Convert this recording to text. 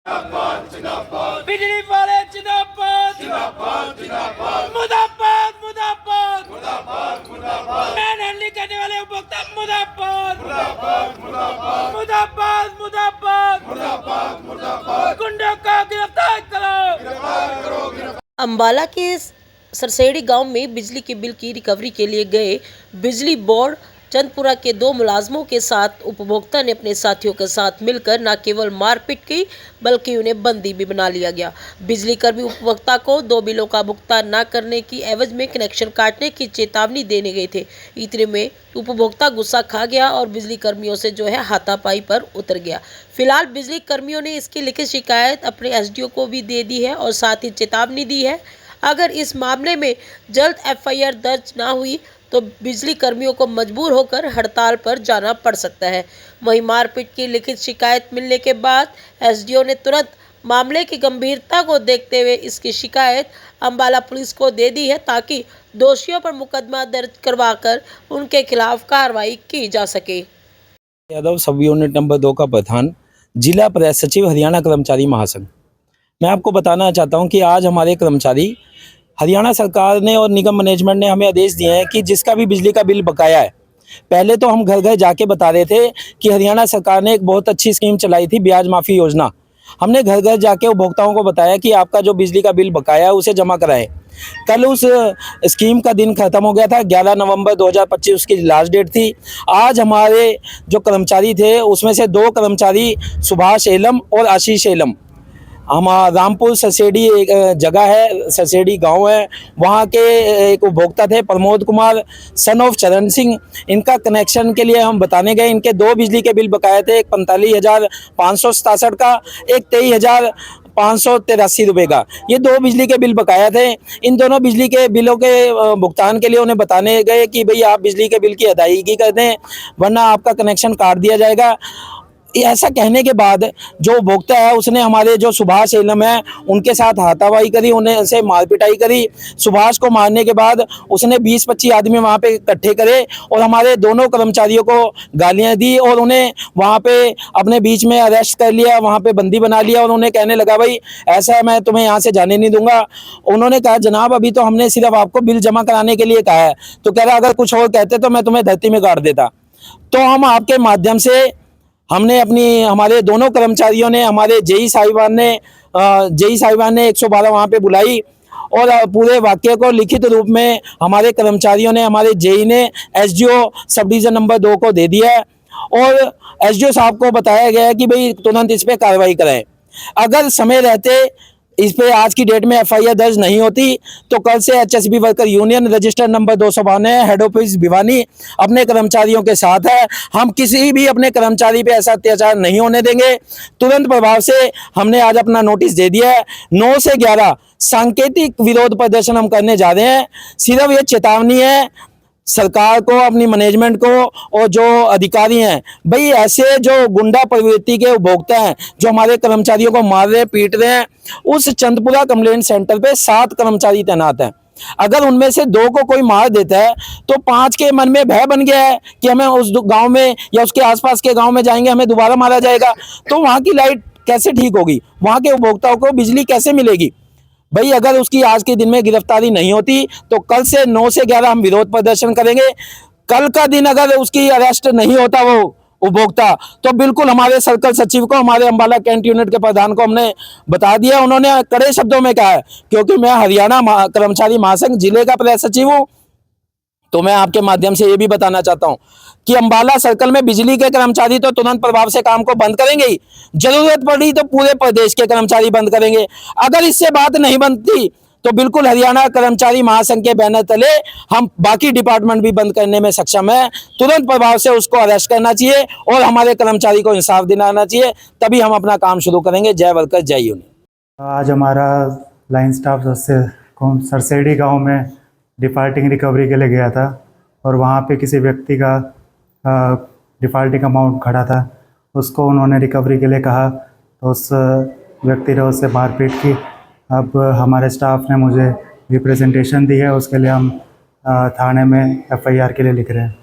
बिजली वाले जिंदाबाद जिंदाबाद जिंदाबाद मुर्दाबाद मुर्दाबाद मुर्दाबाद मुर्दाबाद मैन हैंडलिंग करने वाले उपभोक्ता मुर्दाबाद मुर्दाबाद मुर्दाबाद मुर्दाबाद मुर्दाबाद मुर्दाबाद मुर्दाबाद गुंडों को गिरफ्तार करो। अंबाला के सरसेड़ी गांव में बिजली के बिल की रिकवरी के लिए गए बिजली बोर्ड चंदपुरा के 2 मुलाजमों के साथ उपभोक्ता ने अपने साथियों के साथ मिलकर न केवल मारपीट की बल्कि उन्हें बंदी भी बना लिया गया। बिजली कर्मी उपभोक्ता को 2 बिलों का भुगतान न करने की एवज में कनेक्शन काटने की चेतावनी देने गए थे। इतने में उपभोक्ता गुस्सा खा गया और बिजली कर्मियों से हाथापाई पर उतर गया। फिलहाल बिजली कर्मियों ने इसकी लिखित शिकायत अपने एसडीओ को भी दे दी है और साथ ही चेतावनी दी है, अगर इस मामले में जल्द एफआईआर दर्ज न हुई तो बिजली कर्मियों को मजबूर होकर हड़ताल पर जाना पड़ सकता है। वहीं मारपीट की लिखित शिकायत मिलने के बाद एसडीओ ने तुरंत मामले की गंभीरता को देखते हुए इसकी शिकायत अंबाला पुलिस को दे दी है ताकि दोषियों पर मुकदमा दर्ज करवाकर उनके खिलाफ कार्रवाई की जा सके। यादव, सब यूनिट नंबर 2 का प्रधान, जिला प्रेस सचिव, हरियाणा कर्मचारी महासंघ। मैं आपको बताना चाहता हूं कि आज हमारे कर्मचारी, हरियाणा सरकार ने और निगम मैनेजमेंट ने हमें आदेश दिए हैं कि जिसका भी बिजली का बिल बकाया है, पहले तो हम घर घर जाके बता रहे थे कि हरियाणा सरकार ने एक बहुत अच्छी स्कीम चलाई थी, ब्याज माफ़ी योजना। हमने घर घर जाके उपभोक्ताओं को बताया कि आपका जो बिजली का बिल बकाया है उसे जमा कराएं। कल उस स्कीम का दिन खत्म हो गया था, 11 नवंबर 2025 उसकी लास्ट डेट थी। आज हमारे जो कर्मचारी थे उसमें से 2 कर्मचारी, सुभाष एलम और आशीष एलम, हम रामपुर सरसेड़ी एक जगह है, सरसेड़ी गांव है, वहां के एक उपभोक्ता थे प्रमोद कुमार सन ऑफ चरण सिंह। इनका कनेक्शन के लिए हम बताने गए, इनके 2 बिजली के बिल बकाए थे, एक 45,567 का, एक 23,583 रुपये का। ये 2 बिजली के बिल बकाया थे। इन दोनों बिजली के बिलों के भुगतान के लिए उन्हें बताने गए कि भाई आप बिजली के बिल की अदायगी कर दें वरना आपका कनेक्शन काट दिया जाएगा। ऐसा कहने के बाद जो उपभोक्ता है उसने हमारे जो सुभाष एलम है उनके साथ हाथापाई करी, उन्हें से मारपिटाई करी। सुभाष को मारने के बाद उसने 20-25 आदमी वहाँ पे इकट्ठे करे और हमारे दोनों कर्मचारियों को गालियाँ दी और उन्हें वहाँ पे अपने बीच में अरेस्ट कर लिया, वहाँ पे बंदी बना लिया और उन्हें कहने लगा भाई ऐसा है, मैं तुम्हें यहाँ से जाने नहीं दूंगा। उन्होंने कहा जनाब अभी तो हमने सिर्फ आपको बिल जमा कराने के लिए कहा है। तो कह रहा अगर कुछ और कहते तो मैं तुम्हें धरती में गाड़ देता। तो हम आपके माध्यम से हमने हमारे दोनों कर्मचारियों ने, हमारे जेई साहिबान ने 112 वहाँ पे बुलाई और पूरे वाक्य को लिखित रूप में हमारे कर्मचारियों ने, हमारे जेई ने एसडीओ सब डिवीजन नंबर 2 को दे दिया है और एसडीओ साहब को बताया गया है कि भाई तुरंत इस पर कार्रवाई करें। अगर समय रहते इस पे आज की डेट में एफआईआर दर्ज नहीं होती तो कल से HSB worker union register number 292 head office Bhiwani अपने कर्मचारियों के साथ है। हम किसी भी अपने कर्मचारी पे ऐसा अत्याचार नहीं होने देंगे। तुरंत प्रभाव से हमने आज अपना नोटिस दे दिया है। 9 से 11 सांकेतिक विरोध प्रदर्शन हम करने जा रहे हैं। सिर्फ ये चेतावनी है सरकार को, अपनी मैनेजमेंट को और जो अधिकारी हैं, भाई ऐसे जो गुंडा प्रवृत्ति के उपभोक्ता हैं जो हमारे कर्मचारियों को मार रहे हैं, पीट रहे हैं, उस चंदपुरा कंप्लेंट सेंटर पे 7 कर्मचारी तैनात हैं। अगर उनमें से 2 को कोई मार देता है तो 5 के मन में भय बन गया है कि हमें उस गांव में या उसके आसपास के गांव में जाएंगे हमें दोबारा मारा जाएगा, तो वहां की लाइट कैसे ठीक होगी, वहां के उपभोक्ताओं को बिजली कैसे मिलेगी। भाई अगर उसकी आज के दिन में गिरफ्तारी नहीं होती तो कल से 9 से 11 हम विरोध प्रदर्शन करेंगे। कल का दिन अगर उसकी अरेस्ट नहीं होता वो उपभोक्ता तो बिल्कुल हमारे सर्कल सचिव को, हमारे अंबाला कैंट यूनिट के प्रधान को हमने बता दिया। उन्होंने कड़े शब्दों में कहा है, क्योंकि मैं हरियाणा कर्मचारी महासंघ जिले का प्रेस सचिव हूँ, तो मैं आपके माध्यम से ये भी बताना चाहता हूं कि अंबाला सर्कल में बिजली के कर्मचारी तो तुरंत प्रभाव से काम को बंद करेंगे ही, जरूरत पड़ी तो पूरे प्रदेश के कर्मचारी बंद करेंगे। अगर इससे बात नहीं बनती तो बिल्कुल हरियाणा कर्मचारी महासंघ के बैनर तले हम बाकी डिपार्टमेंट भी बंद करने में सक्षम है। तुरंत प्रभाव से उसको अरेस्ट करना चाहिए और हमारे कर्मचारी को इंसाफ दिलाना चाहिए, तभी हम अपना काम शुरू करेंगे। जय वर्कर जय यूनियन। आज हमारा लाइन स्टाफ सरसेड़ी गाँव में डिफ़ॉल्टिंग रिकवरी के लिए गया था और वहाँ पे किसी व्यक्ति का डिफ़ॉल्टिंग अमाउंट खड़ा था, उसको उन्होंने रिकवरी के लिए कहा तो उस व्यक्ति ने उससे मारपीट की। अब हमारे स्टाफ ने मुझे रिप्रेजेंटेशन दी है, उसके लिए हम थाने में एफआईआर के लिए लिख रहे हैं।